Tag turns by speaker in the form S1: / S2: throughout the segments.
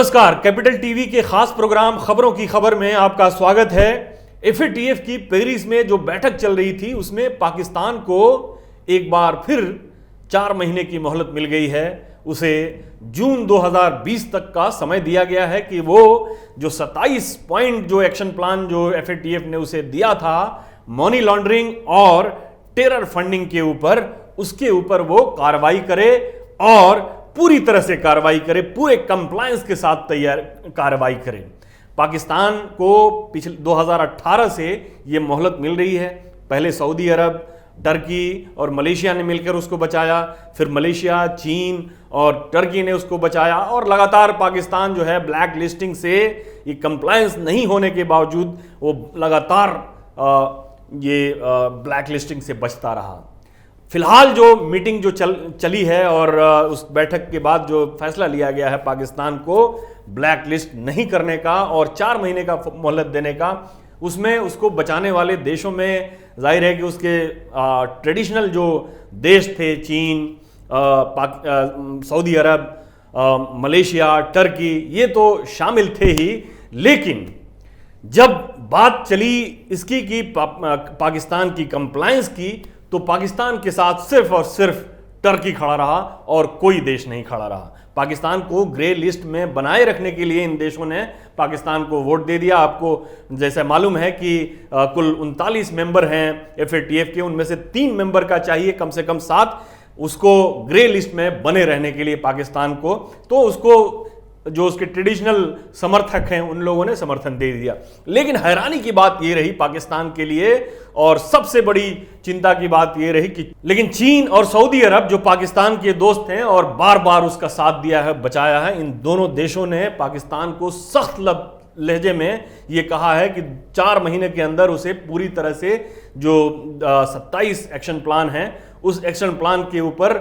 S1: नमस्कार, capital TV के खास प्रोग्राम खबरों की खबर में आपका स्वागत है। एफएटीएफ की पेरिस में जो बैठक चल रही थी उसमें पाकिस्तान को एक बार फिर 4 महीने की मोहलत मिल गई है। उसे जून 2020 तक का समय दिया गया है कि वो जो 27 पॉइंट जो एक्शन प्लान जो एफएटीएफ ने उसे दिया था मनी लॉन्ड्रिंग और टेरर फंडिंग के ऊपर, उसके ऊपर वो कार्रवाई करे और पूरी तरह से कार्रवाई करे, पूरे कंप्लायंस के साथ तैयार कार्रवाई करे। पाकिस्तान को पिछले 2018 से ये मोहलत मिल रही है। पहले सऊदी अरब, टर्की और मलेशिया ने मिलकर उसको बचाया, फिर मलेशिया, चीन और टर्की ने उसको बचाया और लगातार पाकिस्तान जो है ब्लैक लिस्टिंग से ये कंप्लायंस नहीं होने के बावजूद वो लगातार ये ब्लैक लिस्टिंग से बचता रहा। फिलहाल जो मीटिंग जो चली है और उस बैठक के बाद जो फैसला लिया गया है पाकिस्तान को ब्लैक लिस्ट नहीं करने का और 4 महीने का मोहलत देने का, उसमें उसको बचाने वाले देशों में जाहिर है कि उसके ट्रेडिशनल जो देश थे, चीन, सऊदी अरब, मलेशिया, टर्की, ये तो शामिल थे ही। लेकिन जब बात चली इसकी कि पाकिस्तान की कंप्लायंस की, तो पाकिस्तान के साथ सिर्फ और सिर्फ टर्की खड़ा रहा और कोई देश नहीं खड़ा रहा। पाकिस्तान को ग्रे लिस्ट में बनाए रखने के लिए इन देशों ने पाकिस्तान को वोट दे दिया। आपको जैसे मालूम है कि कुल 39 मेंबर हैं एफएटीएफ के, उनमें से 3 मेंबर का चाहिए कम से कम 7 उसको ग्रे लिस्ट में बने रहने के लिए पाकिस्तान को, तो उसको जो उसके ट्रेडिशनल समर्थक हैं उन लोगों ने समर्थन दे दिया। लेकिन हैरानी की बात यह रही पाकिस्तान के लिए और सबसे बड़ी चिंता की बात यह रही कि लेकिन चीन और सऊदी अरब जो पाकिस्तान के दोस्त हैं और बार बार उसका साथ दिया है, बचाया है, इन दोनों देशों ने पाकिस्तान को सख्त लहजे में ये कहा है कि 4 महीने के अंदर उसे पूरी तरह से जो 27 एक्शन प्लान है उस एक्शन प्लान के ऊपर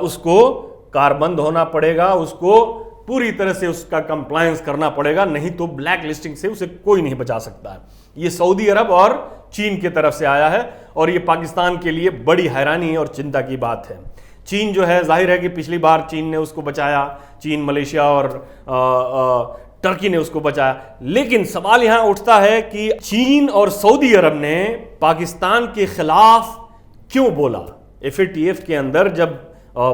S1: उसको कारबंद होना पड़ेगा, उसको पूरी तरह से उसका कंप्लायंस करना पड़ेगा, नहीं तो ब्लैक लिस्टिंग से उसे कोई नहीं बचा सकता है। ये सऊदी अरब और चीन की तरफ से आया है और ये पाकिस्तान के लिए बड़ी हैरानी और चिंता की बात है। चीन जो है, जाहिर है कि पिछली बार चीन ने उसको बचाया, चीन, मलेशिया और टर्की ने उसको बचाया। लेकिन सवाल यहां उठता है कि चीन और सऊदी अरब ने पाकिस्तान के खिलाफ क्यों बोला। एफएटीएफ के अंदर जब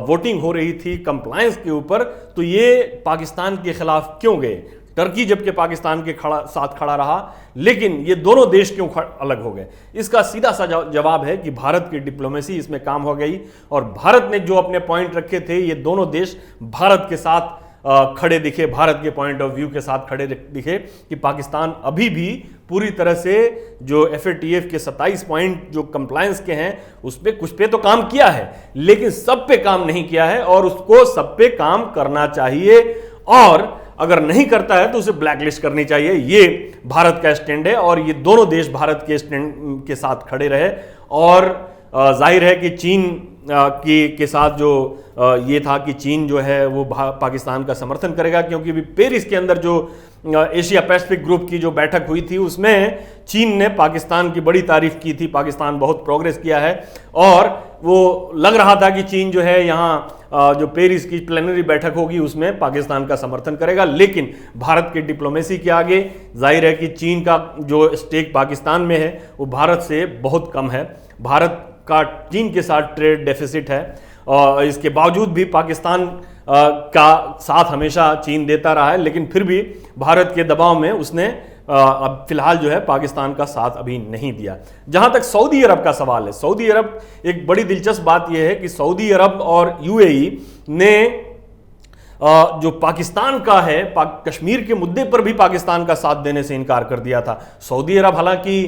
S1: वोटिंग हो रही थी कंप्लायंस के ऊपर, तो ये पाकिस्तान के खिलाफ क्यों गए। टर्की जबकि पाकिस्तान के साथ खड़ा रहा, लेकिन ये दोनों देश क्यों अलग हो गए। इसका सीधा सा जवाब है कि भारत की डिप्लोमेसी इसमें काम हो गई और भारत ने जो अपने पॉइंट रखे थे, ये दोनों देश भारत के साथ खड़े दिखे, भारत के पॉइंट ऑफ व्यू के साथ खड़े दिखे कि पाकिस्तान अभी भी पूरी तरह से जो एफएटीएफ के 27 पॉइंट जो कंप्लायंस के हैं उस पे कुछ पे तो काम किया है, लेकिन सब पे काम नहीं किया है और उसको सब पे काम करना चाहिए और अगर नहीं करता है तो उसे ब्लैकलिस्ट करनी चाहिए। ये भारत का स्टैंड है और ये दोनों देश भारत के स्टैंड के साथ खड़े रहे और जाहिर है कि चीन के साथ जो ये था कि चीन जो है वो पाकिस्तान का समर्थन करेगा, क्योंकि भी पेरिस के अंदर जो एशिया पैसिफिक ग्रुप की जो बैठक हुई थी उसमें चीन ने पाकिस्तान की बड़ी तारीफ की थी, पाकिस्तान बहुत प्रोग्रेस किया है और वो लग रहा था कि चीन जो है यहाँ जो पेरिस की प्लेनरी बैठक होगी उसमें पाकिस्तान का समर्थन करेगा। लेकिन भारत की डिप्लोमेसी के आगे जाहिर है कि चीन का जो स्टेक पाकिस्तान में है वो भारत से बहुत कम है। भारत का चीन के साथ ट्रेड डेफिसिट है और इसके बावजूद भी पाकिस्तान का साथ हमेशा चीन देता रहा है, लेकिन फिर भी भारत के दबाव में उसने अब फिलहाल जो है पाकिस्तान का साथ अभी नहीं दिया। जहां तक सऊदी अरब का सवाल है, सऊदी अरब, एक बड़ी दिलचस्प बात यह है कि सऊदी अरब और यूएई ने जो पाकिस्तान का है कश्मीर के मुद्दे पर भी पाकिस्तान का साथ देने से इनकार कर दिया था। सऊदी अरब हालांकि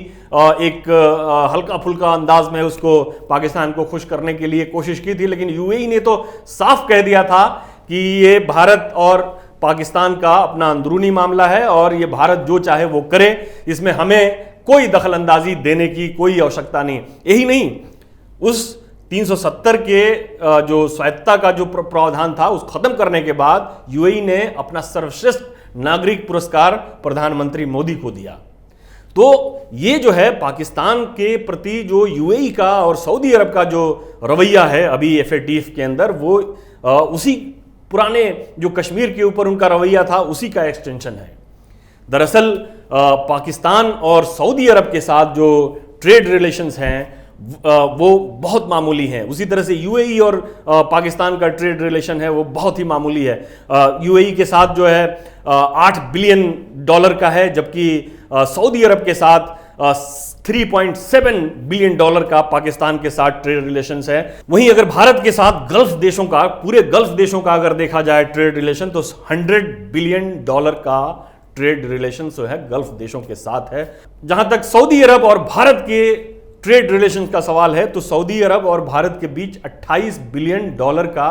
S1: एक हल्का फुल्का अंदाज में उसको पाकिस्तान को खुश करने के लिए कोशिश की थी, लेकिन यूएई ने तो साफ कह दिया था कि ये भारत और पाकिस्तान का अपना अंदरूनी मामला है और ये भारत जो चाहे वो करे, इसमें हमें कोई दखल अंदाजी देने की कोई आवश्यकता नहीं। यही नहीं, उस 370 के जो स्वायत्ता का जो प्रावधान था उस खत्म करने के बाद यूएई ने अपना सर्वश्रेष्ठ नागरिक पुरस्कार प्रधानमंत्री मोदी को दिया। तो ये जो है पाकिस्तान के प्रति जो यूएई का और सऊदी अरब का जो रवैया है अभी एफएटीएफ के अंदर, वो उसी पुराने जो कश्मीर के ऊपर उनका रवैया था उसी का एक्सटेंशन है। दरअसल पाकिस्तान और सऊदी अरब के साथ जो ट्रेड रिलेशंस हैं वो बहुत मामूली हैं। उसी तरह से यूएई और पाकिस्तान का ट्रेड रिलेशन है वो बहुत ही मामूली है। यूएई के साथ जो है $8 बिलियन का है, जबकि सऊदी अरब के साथ $3.7 बिलियन का पाकिस्तान के साथ ट्रेड रिलेशंस है। वहीं अगर भारत के साथ गल्फ देशों का, पूरे गल्फ देशों का अगर देखा जाए ट्रेड रिलेशन, तो $100 बिलियन का ट्रेड रिलेशन जो है गल्फ देशों के साथ है। जहां तक सऊदी अरब और भारत के ट्रेड रिलेशन का सवाल है, तो सऊदी अरब और भारत के बीच $28 बिलियन का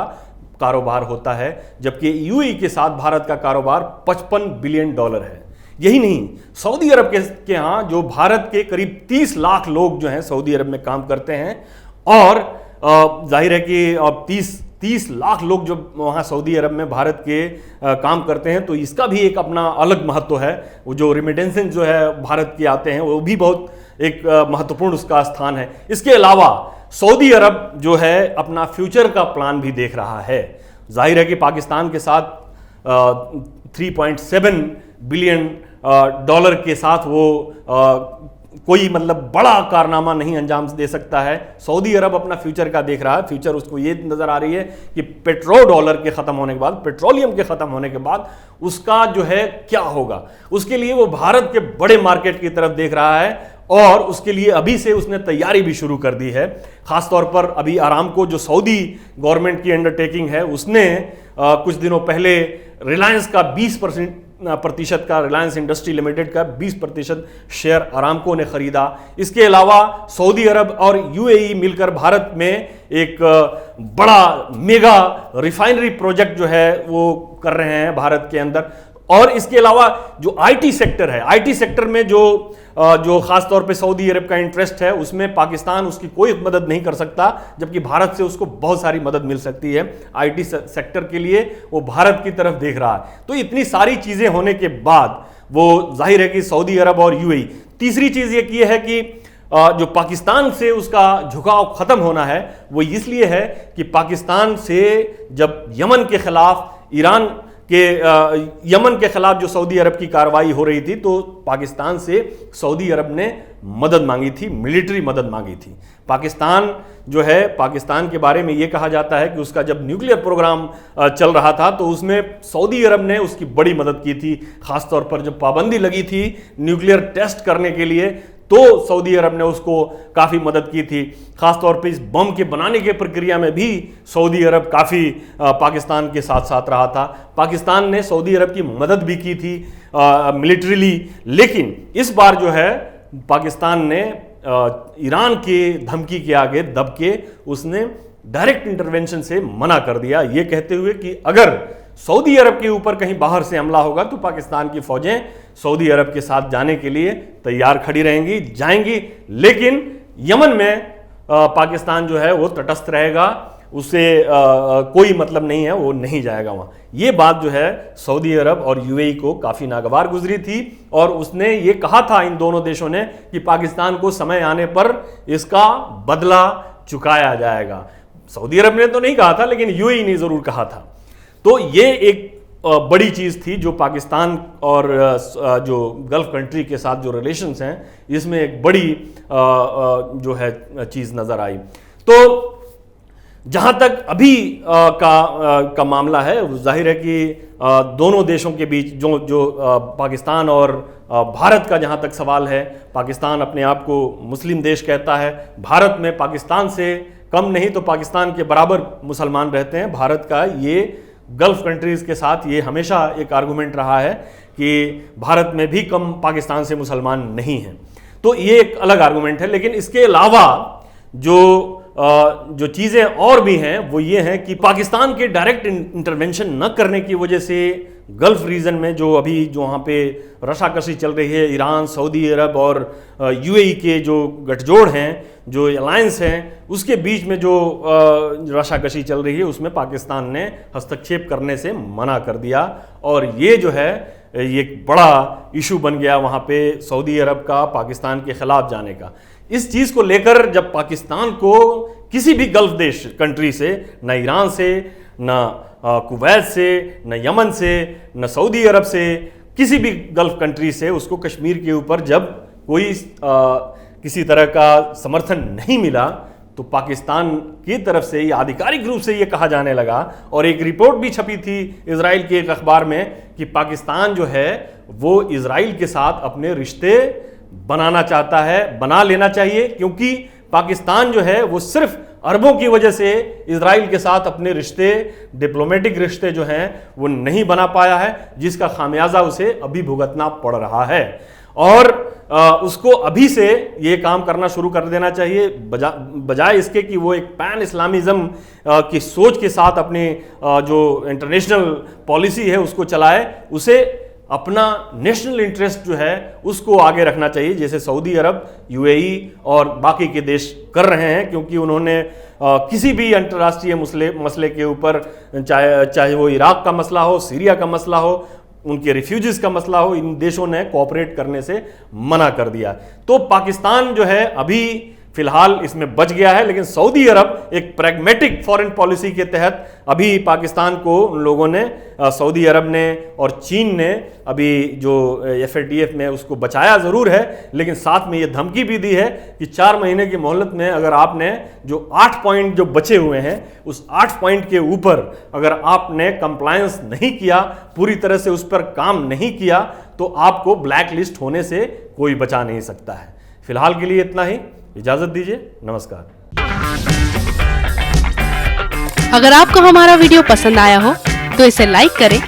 S1: कारोबार होता है, जबकि यूएई के साथ भारत का कारोबार $55 बिलियन है। यही नहीं, सऊदी अरब के यहाँ जो भारत के करीब 30 लाख लोग जो हैं सऊदी अरब में काम करते हैं, और जाहिर है कि अब 30 लाख लोग जो वहाँ सऊदी अरब में भारत के काम करते हैं, तो इसका भी एक अपना अलग महत्व है। वो जो रिमिटेंसेस जो है भारत के आते हैं वो भी बहुत एक महत्वपूर्ण उसका स्थान है। इसके अलावा सऊदी अरब जो है अपना फ्यूचर का प्लान भी देख रहा है। जाहिर है कि पाकिस्तान के साथ $3.7 बिलियन के साथ वो कोई मतलब बड़ा कारनामा नहीं अंजाम दे सकता है। सऊदी अरब अपना फ्यूचर का देख रहा है। फ्यूचर उसको ये नज़र आ रही है कि पेट्रोडॉलर के ख़त्म होने के बाद, पेट्रोलियम के ख़त्म होने के बाद उसका जो है क्या होगा, उसके लिए वो भारत के बड़े मार्केट की तरफ देख रहा है, और उसके लिए अभी से उसने तैयारी भी शुरू कर दी है। ख़ासतौर पर अभी आरामको जो सऊदी गवर्नमेंट की अंडरटेकिंग है, उसने कुछ दिनों पहले रिलायंस का 20% का, रिलायंस इंडस्ट्री लिमिटेड का 20% शेयर आरामको ने खरीदा। इसके अलावा सऊदी अरब और यूएई मिलकर भारत में एक बड़ा मेगा रिफाइनरी प्रोजेक्ट जो है वो कर रहे हैं भारत के अंदर। और इसके अलावा जो आईटी सेक्टर है, आईटी सेक्टर में जो खास तौर पे सऊदी अरब का इंटरेस्ट है, उसमें पाकिस्तान उसकी कोई मदद नहीं कर सकता, जबकि भारत से उसको बहुत सारी मदद मिल सकती है। आईटी सेक्टर के लिए वो भारत की तरफ देख रहा है। तो इतनी सारी चीजें होने के बाद वो जाहिर है कि सऊदी अरब और यूएई। तीसरी चीज ये है कि जो पाकिस्तान से उसका झुकाव खत्म होना है वो इसलिए है कि पाकिस्तान से जब यमन के खिलाफ यमन के खिलाफ जो सऊदी अरब की कार्रवाई हो रही थी, तो पाकिस्तान से सऊदी अरब ने मदद मांगी थी, मिलिट्री मदद मांगी थी। पाकिस्तान जो है, पाकिस्तान के बारे में ये कहा जाता है कि उसका जब न्यूक्लियर प्रोग्राम चल रहा था तो उसमें सऊदी अरब ने उसकी बड़ी मदद की थी। खासतौर पर जब पाबंदी लगी थी न्यूक्लियर टेस्ट करने के लिए, तो सऊदी अरब ने उसको काफ़ी मदद की थी। ख़ासतौर पे इस बम के बनाने की प्रक्रिया में भी सऊदी अरब काफ़ी पाकिस्तान के साथ साथ रहा था। पाकिस्तान ने सऊदी अरब की मदद भी की थी मिलिट्रीली, लेकिन इस बार जो है पाकिस्तान ने ईरान के धमकी के आगे दब के उसने डायरेक्ट इंटरवेंशन से मना कर दिया, ये कहते हुए कि अगर सऊदी अरब के ऊपर कहीं बाहर से हमला होगा तो पाकिस्तान की फौजें सऊदी अरब के साथ जाने के लिए तैयार खड़ी रहेंगी, जाएंगी, लेकिन यमन में पाकिस्तान जो है वो तटस्थ रहेगा, उससे कोई मतलब नहीं है, वो नहीं जाएगा वहाँ। ये बात जो है सऊदी अरब और यूएई को काफ़ी नागवार गुजरी थी, और उसने ये कहा था इन दोनों देशों ने कि पाकिस्तान को समय आने पर इसका बदला चुकाया जाएगा। सऊदी अरब ने तो नहीं कहा था, लेकिन यूएई ने ज़रूर कहा था। तो ये एक बड़ी चीज़ थी जो पाकिस्तान और जो गल्फ कंट्री के साथ जो रिलेशंस हैं, इसमें एक बड़ी जो है चीज़ नज़र आई। तो जहाँ तक अभी का मामला है, जाहिर है कि दोनों देशों के बीच जो पाकिस्तान और भारत का जहाँ तक सवाल है, पाकिस्तान अपने आप को मुस्लिम देश कहता है। भारत में पाकिस्तान से कम नहीं तो पाकिस्तान के बराबर मुसलमान रहते हैं। भारत का ये गल्फ कंट्रीज़ के साथ ये हमेशा एक आर्गूमेंट रहा है कि भारत में भी कम पाकिस्तान से मुसलमान नहीं हैं। तो ये एक अलग आर्गूमेंट है, लेकिन इसके अलावा जो चीज़ें और भी हैं वो ये हैं कि पाकिस्तान के डायरेक्ट इंटरवेंशन न करने की वजह से गल्फ रीजन में जो वहाँ पे रशाकशी चल रही है, ईरान, सऊदी अरब और यूएई के जो गठजोड़ हैं, जो अलायंस हैं, उसके बीच में जो रशाकशी चल रही है, उसमें पाकिस्तान ने हस्तक्षेप करने से मना कर दिया, और ये जो है ये एक बड़ा इशू बन गया वहाँ पे सऊदी अरब का पाकिस्तान के खिलाफ जाने का। इस चीज़ को लेकर जब पाकिस्तान को किसी भी गल्फ देश कंट्री से, न ईरान से, न कुवैत से, न यमन से, न सऊदी अरब से, किसी भी गल्फ कंट्री से उसको कश्मीर के ऊपर जब कोई किसी तरह का समर्थन नहीं मिला तो पाकिस्तान की तरफ से ये आधिकारिक रूप से ये कहा जाने लगा, और एक रिपोर्ट भी छपी थी इजराइल के एक अखबार में कि पाकिस्तान जो है वो इजराइल के साथ अपने रिश्ते बनाना चाहता है, बना लेना चाहिए, क्योंकि पाकिस्तान जो है वो सिर्फ अरबों की वजह से इजराइल के साथ अपने रिश्ते, डिप्लोमेटिक रिश्ते जो हैं वो नहीं बना पाया है, जिसका खामियाजा उसे अभी भुगतना पड़ रहा है। और उसको अभी से ये काम करना शुरू कर देना चाहिए, बजाय इसके कि वो एक पैन इस्लामिज्म की सोच के साथ अपनी जो इंटरनेशनल पॉलिसी है उसको चलाए। उसे अपना नेशनल इंटरेस्ट जो है उसको आगे रखना चाहिए, जैसे सऊदी अरब, यूएई और बाकी के देश कर रहे हैं, क्योंकि उन्होंने किसी भी अंतर्राष्ट्रीय मसले के ऊपर, चाहे वो इराक का मसला हो, सीरिया का मसला हो, उनके रिफ्यूजीज का मसला हो, इन देशों ने कोऑपरेट करने से मना कर दिया। तो पाकिस्तान जो है अभी फिलहाल इसमें बच गया है, लेकिन सऊदी अरब एक प्रैग्मेटिक फॉरेन पॉलिसी के तहत अभी पाकिस्तान को उन लोगों ने, सऊदी अरब ने और चीन ने अभी जो FATF में उसको बचाया ज़रूर है, लेकिन साथ में ये धमकी भी दी है कि 4 महीने की मोहलत में अगर आपने जो 8 पॉइंट जो बचे हुए हैं उस 8 पॉइंट के ऊपर अगर आपने कंप्लायंस नहीं किया, पूरी तरह से उस पर काम नहीं किया, तो आपको ब्लैक लिस्ट होने से कोई बचा नहीं सकता है। फिलहाल के लिए इतना ही, इजाजत दीजिए, नमस्कार।
S2: अगर आपको हमारा वीडियो पसंद आया हो तो इसे लाइक करें,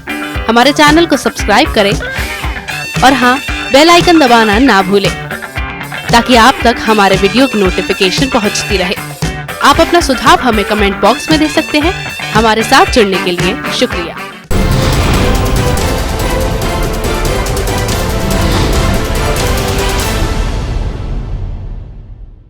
S2: हमारे चैनल को सब्सक्राइब करें और हाँ, बेल आइकन दबाना ना भूलें ताकि आप तक हमारे वीडियो की नोटिफिकेशन पहुंचती रहे। आप अपना सुझाव हमें कमेंट बॉक्स में दे सकते हैं। हमारे साथ जुड़ने के लिए शुक्रिया।